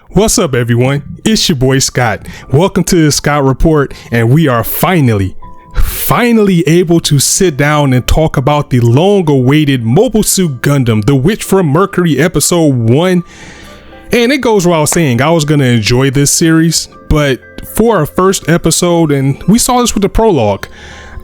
What's up, everyone? It's your boy Scott. Welcome to the Scott Report, and we are finally able to sit down and talk about the long-awaited Mobile Suit Gundam, the Witch from Mercury episode 1. And it goes without saying, I was going to enjoy this series, but for our first episode, and we saw this with the prologue,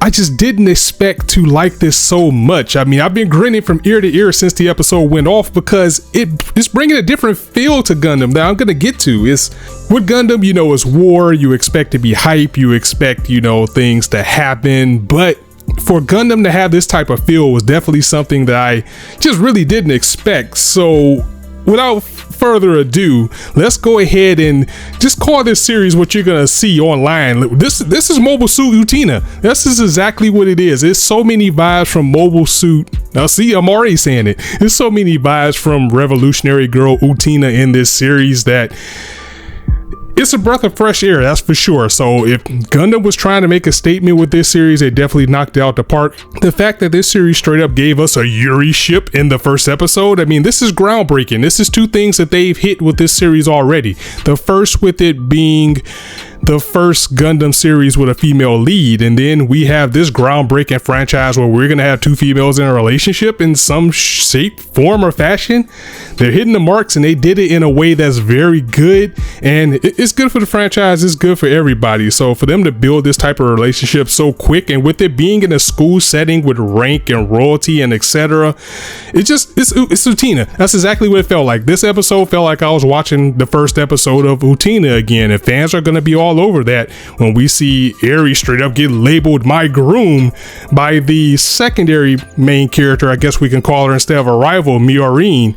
I just didn't expect to like this so much. I mean, I've been grinning from ear to ear since the episode went off because it's bringing a different feel to Gundam that I'm going to get to. It's with Gundam, you know, it's war. You expect to be hype. You expect, you know, things to happen. But for Gundam to have this type of feel was definitely something that I just really didn't expect. So without further ado, let's go ahead and just call this series what you're gonna see online. This is Mobile Suit Utena. This is exactly what it is. It's so many vibes from Mobile Suit. Now see, I'm already saying it. There's so many vibes from Revolutionary Girl Utena in this series that it's a breath of fresh air, that's for sure. So if Gundam was trying to make a statement with this series, they definitely knocked it out the park. The fact that this series straight up gave us a Yuri ship in the first episode, I mean, this is groundbreaking. This is two things that they've hit with this series already. The first with it being the first Gundam series with a female lead, and then we have this groundbreaking franchise where we're gonna have two females in a relationship in some shape, form, or fashion. They're hitting the marks, and they did it in a way that's very good, and it's good for the franchise. It's good for everybody. So for them to build this type of relationship so quick, and with it being in a school setting with rank and royalty and etc., it's Utena. That's exactly what it felt like. This episode felt like I was watching the first episode of Utena again, and fans are gonna be all over that when we see Yuri straight up get labeled my groom by the secondary main character, I guess we can call her, instead of a rival, Miorin,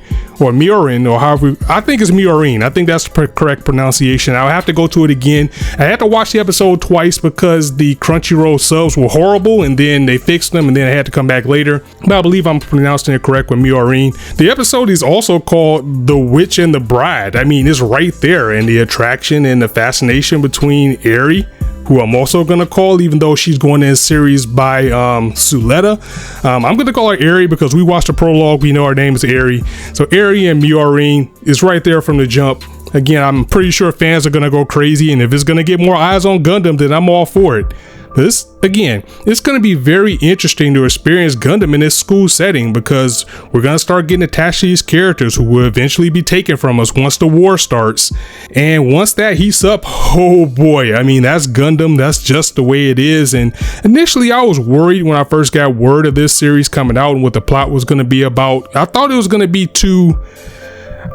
or however, I think it's Miorin. I think that's the correct pronunciation. I'll have to go to it again. I had to watch the episode twice because the Crunchyroll subs were horrible, and then they fixed them, and then I had to come back later. But I believe I'm pronouncing it correct with Miorin. The episode is also called The Witch and the Bride. I mean, it's right there, and the attraction and the fascination between Yuri, who I'm also gonna call, even though she's going in a series by Suletta. I'm gonna call her Yuri because we watched the prologue. We know her name is Yuri. So Yuri and Miorin is right there from the jump. Again, I'm pretty sure fans are gonna go crazy, and if it's gonna get more eyes on Gundam, then I'm all for it. This, again, it's going to be very interesting to experience Gundam in this school setting because we're going to start getting attached to these characters who will eventually be taken from us once the war starts. And once that heats up, oh boy, I mean, that's Gundam. That's just the way it is. And initially, I was worried when I first got word of this series coming out and what the plot was going to be about. I thought it was going to be too,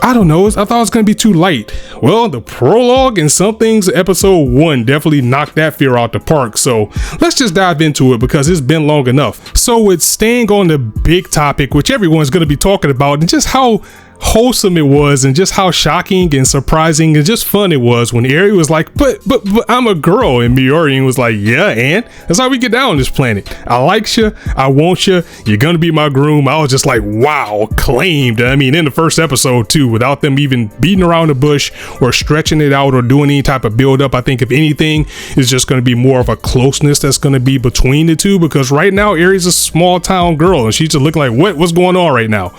I thought it was going to be too light. Well, the prologue and some things, episode 1 definitely knocked that fear out the park. So let's just dive into it because it's been long enough. So it's staying on the big topic, which everyone's going to be talking about, and just how wholesome it was, and just how shocking and surprising and just fun it was when Yuri was like, but I'm a girl, and Miorin was like, yeah, and that's how we get down on this planet. I like you, I want you, you're gonna be my groom. I was just like, wow, claimed. I mean, in the first episode too, without them even beating around the bush or stretching it out or doing any type of build up. I think if anything, it's just going to be more of a closeness that's going to be between the two, because right now Yuri's a small town girl and she's just looking like, what's going on right now?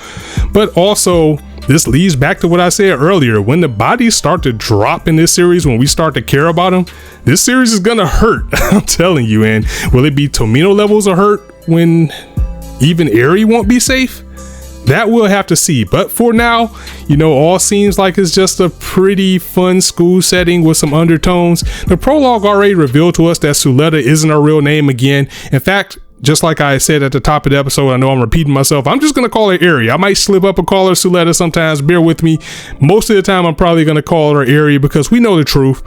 But also, this leads back to what I said earlier. When the bodies start to drop in this series, when we start to care about them, this series is gonna hurt. I'm telling you. And will it be Tomino levels of hurt when even Yuri won't be safe? That we'll have to see. But for now, you know, all seems like it's just a pretty fun school setting with some undertones. The prologue already revealed to us that Suletta isn't her real name again. In fact, just like I said at the top of the episode, I know I'm repeating myself, I'm just going to call her Yuri. I might slip up and call her Suletta sometimes, bear with me. Most of the time, I'm probably going to call her Yuri because we know the truth.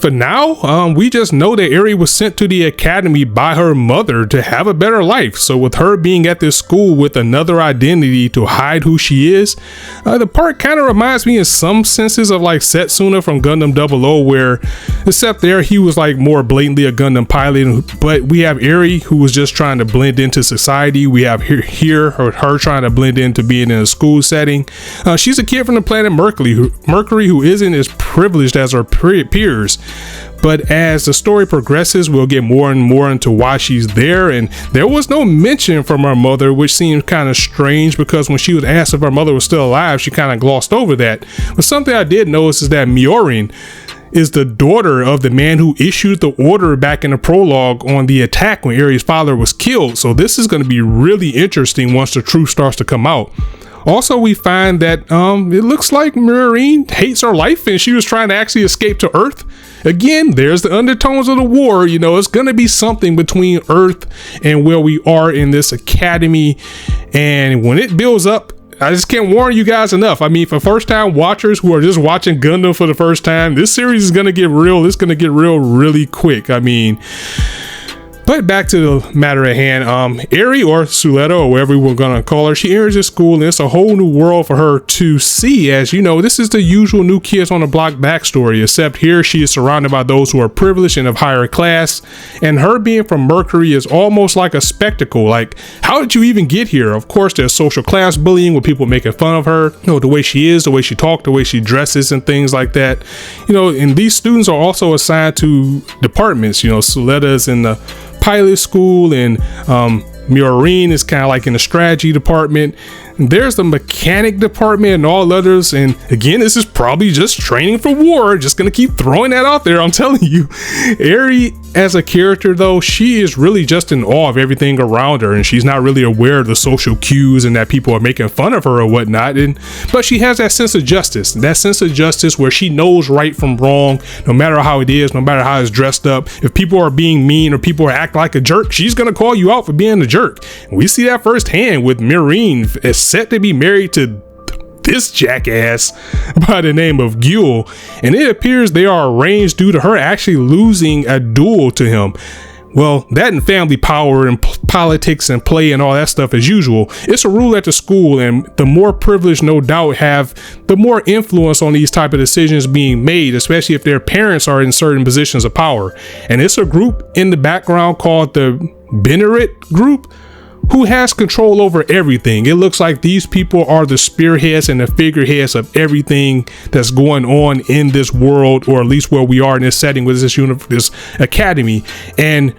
For now, we just know that Yuri was sent to the academy by her mother to have a better life. So with her being at this school with another identity to hide who she is, the part kind of reminds me in some senses of like Setsuna from Gundam 00, where except there he was like more blatantly a Gundam pilot, but we have Yuri who was just trying to blend into society. We have her trying to blend into being in a school setting. She's a kid from the planet Mercury who isn't as privileged as her peers. But as the story progresses, we'll get more and more into why she's there. And there was no mention from her mother, which seemed kind of strange, because when she was asked if her mother was still alive, she kind of glossed over that. But something I did notice is that Yuri is the daughter of the man who issued the order back in the prologue on the attack when Yuri's father was killed. So this is going to be really interesting once the truth starts to come out. Also, we find that it looks like Yuri hates her life and she was trying to actually escape to Earth. Again, there's the undertones of the war. You know, it's going to be something between Earth and where we are in this academy. And when it builds up, I just can't warn you guys enough. I mean, for first time watchers who are just watching Gundam for the first time, this series is going to get real. It's going to get real really quick. I mean, but back to the matter at hand, Yuri, or Suletta, or whatever we're gonna call her, she enters this school and it's a whole new world for her to see. As you know, this is the usual new kids on the block backstory, except here she is surrounded by those who are privileged and of higher class, and her being from Mercury is almost like a spectacle. Like, how did you even get here? Of course, there's social class bullying with people making fun of her, you know, the way she is, the way she talks, the way she dresses and things like that. You know, and these students are also assigned to departments. You know, Suletta's in the pilot school, and Yuri is kind of like in the strategy department. There's the mechanic department and all others. And again, this is probably just training for war. Just gonna keep throwing that out there. I'm telling you, Yuri as a character, though, she is really just in awe of everything around her, and she's not really aware of the social cues and that people are making fun of her or whatnot. But she has that sense of justice, where she knows right from wrong, no matter how it is, no matter how it's dressed up. If people are being mean or people are acting like a jerk, she's gonna call you out for being a jerk. And we see that firsthand with Yuri, is set to be married to this jackass by the name of Duel, and it appears they are arranged due to her actually losing a duel to him. Well, that and family power and politics and play and all that stuff as usual. It's a rule at the school, and the more privileged no doubt have the more influence on these type of decisions being made, especially if their parents are in certain positions of power. And it's a group in the background called the Benneret group, who has control over everything. It looks like these people are the spearheads and the figureheads of everything that's going on in this world, or at least where we are in this setting with this academy. And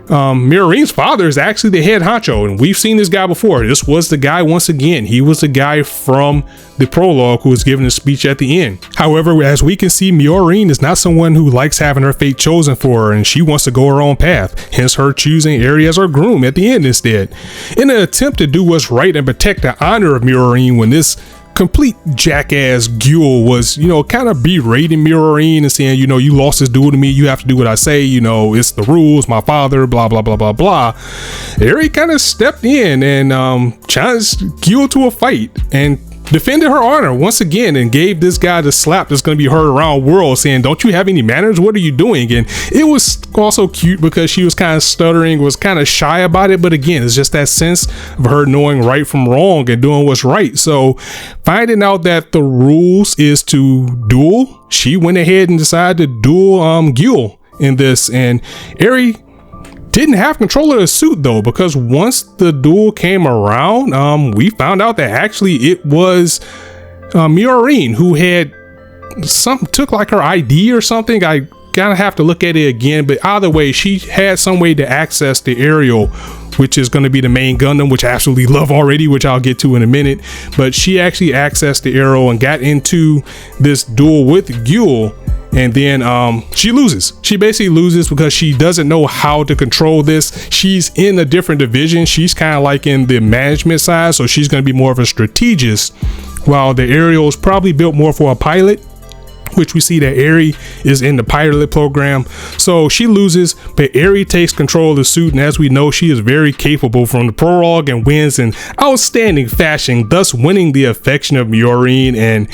Yuri's father is actually the head honcho, and we've seen this guy before. This was the guy once again. He was the guy from the prologue who was giving a speech at the end. However, as we can see, Yuri is not someone who likes having her fate chosen for her, and she wants to go her own path, hence her choosing Yuri as her groom at the end instead. In an attempt to do what's right and protect the honor of Yuri, when this complete jackass Duel was, you know, kind of berating Yuri and saying, you know, you lost this duel to me, you have to do what I say, you know, it's the rules, my father, blah blah blah blah blah. Yuri kind of stepped in and challenged Duel to a fight and defended her honor once again, and gave this guy the slap that's going to be heard around the world, saying, don't you have any manners? What are you doing? And it was also cute because she was kind of stuttering, was kind of shy about it. But again, it's just that sense of her knowing right from wrong and doing what's right. So finding out that the rules is to duel, she went ahead and decided to duel Duel in this. And Yuri didn't have control of the suit though, because once the duel came around, we found out that actually it was Yuri who had took like her ID or something. I gotta have to look at it again, but either way, she had some way to access the Ariel, which is going to be the main Gundam, which I absolutely love already, which I'll get to in a minute. But she actually accessed the Arrow and got into this duel with Duel. And then she loses. She basically loses because she doesn't know how to control this. She's in a different division. She's kind of like in the management side, so she's going to be more of a strategist, while the Ariel is probably built more for a pilot, which we see that Yuri is in the pilot program. So she loses, but Yuri takes control of the suit, and as we know, she is very capable from the prologue and wins in outstanding fashion, thus winning the affection of Yuri and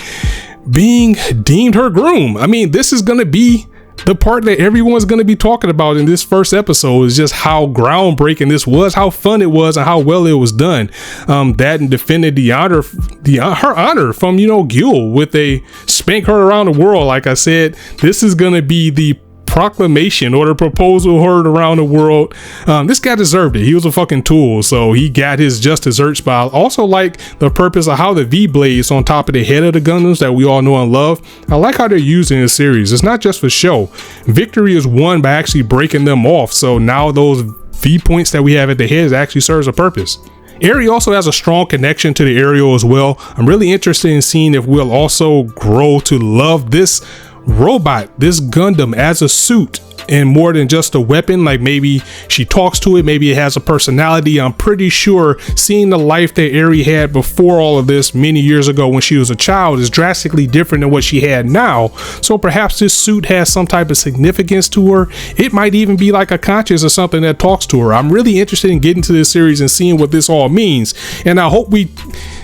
being deemed her groom. I mean, this is going to be the part that everyone's going to be talking about in this first episode, is just how groundbreaking this was, how fun it was, and how well it was done. That and defended her honor from, you know, Duel with a spank her around the world. Like I said, this is going to be the proclamation or the proposal heard around the world. This guy deserved it. He was a fucking tool, so he got his just desserts. But I also like the purpose of how the V-blades on top of the head of the Gundams that we all know and love. I like how they're used in this series. It's not just for show. Victory is won by actually breaking them off, so now those V-points that we have at the head actually serves a purpose. Eri also has a strong connection to the aerial as well. I'm really interested in seeing if we'll also grow to love this robot, this Gundam, as a suit and more than just a weapon. Like maybe she talks to it, maybe it has a personality. I'm pretty sure seeing the life that Eri had before all of this many years ago when she was a child is drastically different than what she had now. So perhaps this suit has some type of significance to her. It might even be like a conscience or something that talks to her. I'm really interested in getting to this series and seeing what this all means, and I hope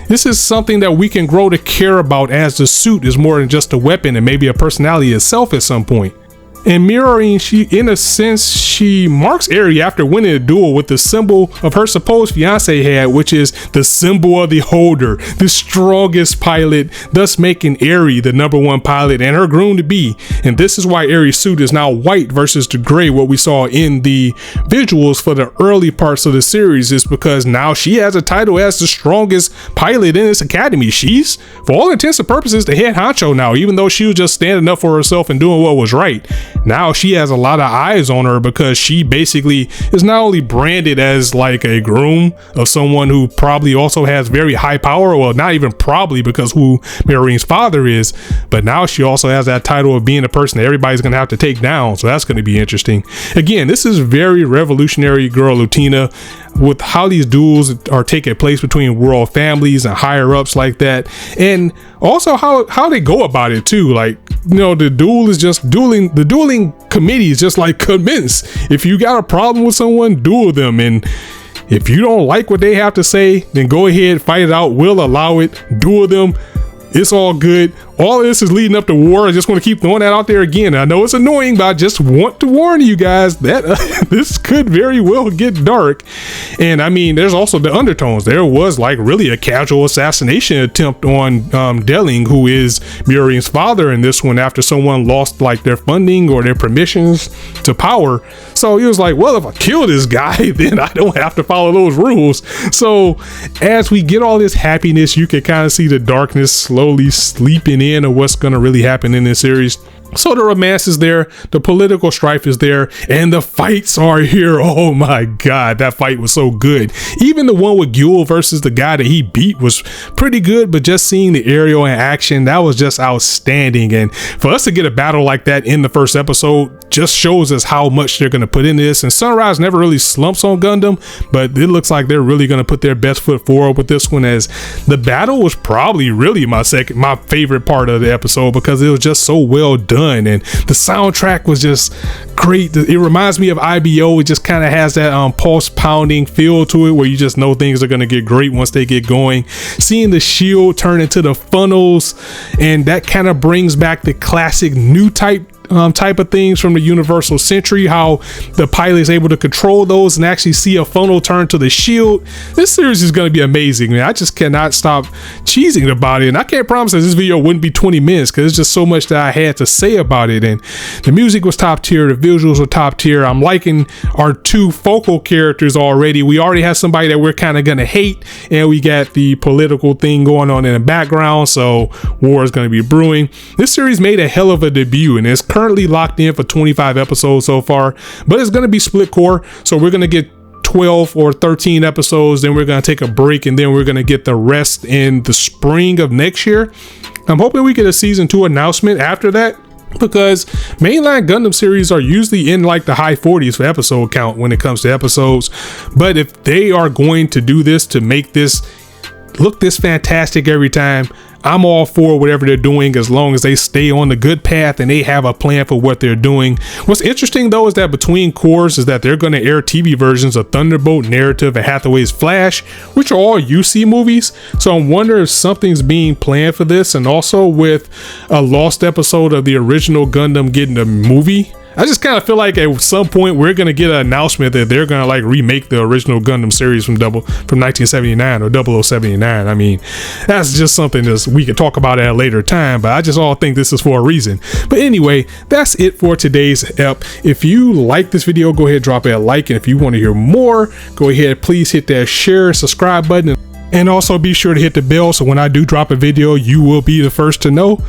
this is something that we can grow to care about, as the suit is more than just a weapon and maybe a personality itself at some point. And mirroring, she, in a sense, she marks Eri after winning a duel with the symbol of her supposed fiance had, which is the symbol of the holder, the strongest pilot, thus making Eri the #1 pilot and her groom to be. And this is why Eri's suit is now white versus the gray, what we saw in the visuals for the early parts of the series, is because now she has a title as the strongest pilot in this academy. She's, for all intents and purposes, the head honcho now, even though she was just standing up for herself and doing what was right. Now she has a lot of eyes on her because she basically is not only branded as like a groom of someone who probably also has very high power, well, not even probably, because who Marine's father is, but now she also has that title of being a person that everybody's gonna have to take down. So that's gonna be interesting. Again, this is very Revolutionary Girl Utena, with how these duels are taking place between world families and higher ups like that, and also how they go about it too. Like, you know, the duel is just dueling. The dueling committee is just like commence. If you got a problem with someone, duel them, and if you don't like what they have to say, then go ahead, fight it out. We'll allow it. Duel them. It's all good. All of this is leading up to war. I just want to keep throwing that out there again. I know it's annoying, but I just want to warn you guys that this could very well get dark. And I mean, there's also the undertones. There was like really a casual assassination attempt on Delling, who is Muriel's father in this one, after someone lost like their funding or their permissions to power. So he was like, well, if I kill this guy, then I don't have to follow those rules. So as we get all this happiness, you can kind of see the darkness slowly sleeping in of what's going to really happen in this series. So the romance is there, the political strife is there, and the fights are here. Oh my god, that fight was so good. Even the one with Gule versus the guy that he beat was pretty good, but just seeing the aerial in action, that was just outstanding. And for us to get a battle like that in the first episode just shows us how much they're going to put into this. And Sunrise never really slumps on Gundam, but it looks like they're really going to put their best foot forward with this one, as the battle was probably really my favorite part of the episode, because it was just so well done. And the soundtrack was just great. It reminds me of IBO. It just kind of has that pulse pounding feel to it, where you just know things are going to get great once they get going. Seeing the shield turn into the funnels, and that kind of brings back the classic new type of things from the Universal Century, how the pilot is able to control those and actually see a funnel turn to the shield. This series is going to be amazing, man. I just cannot stop cheesing about it, and I can't promise that this video wouldn't be 20 minutes, because there's just so much that I had to say about it. And the music was top tier, the visuals were top tier. I'm liking our two focal characters already. We already have somebody that we're kind of gonna hate, and we got the political thing going on in the background, so war is going to be brewing. This series made a hell of a debut, and it's currently locked in for 25 episodes so far, but it's going to be split core, so we're going to get 12 or 13 episodes, then we're going to take a break, and then we're going to get the rest in the spring of next year. I'm hoping we get a season 2 announcement after that, because mainline Gundam series are usually in like the high 40s for episode count when it comes to episodes. But if they are going to do this to make this look this fantastic every time, I'm all for whatever they're doing, as long as they stay on the good path and they have a plan for what they're doing. What's interesting though is that between cores is that they're going to air TV versions of Thunderbolt, Narrative, and Hathaway's Flash, which are all UC movies. So I'm wondering if something's being planned for this, and also with a lost episode of the original Gundam getting a movie. I just kind of feel like at some point we're gonna get an announcement that they're gonna like remake the original Gundam series from 1979 or 0079. I mean, that's just something that we can talk about at a later time, but I just all think this is for a reason. But anyway, that's it for today's ep. If you like this video, go ahead, drop it a like, and if you want to hear more, go ahead, please hit that share and subscribe button, and also be sure to hit the bell so when I do drop a video, you will be the first to know.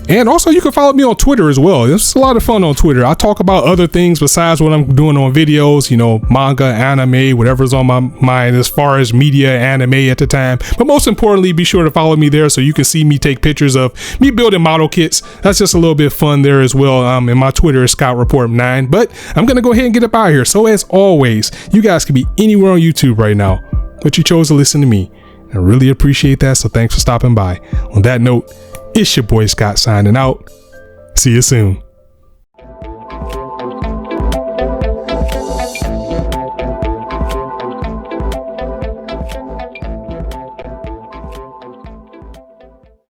And also, you can follow me on Twitter as well. It's a lot of fun on Twitter. I talk about other things besides what I'm doing on videos, you know, manga, anime, whatever's on my mind as far as media, anime at the time. But most importantly, be sure to follow me there so you can see me take pictures of me building model kits. That's just a little bit of fun there as well. And my Twitter is Scout Report 9. But I'm going to go ahead and get up out of here. So as always, you guys can be anywhere on YouTube right now, but you chose to listen to me. I really appreciate that. So thanks for stopping by. On that note, it's your boy Scott signing out. See you soon.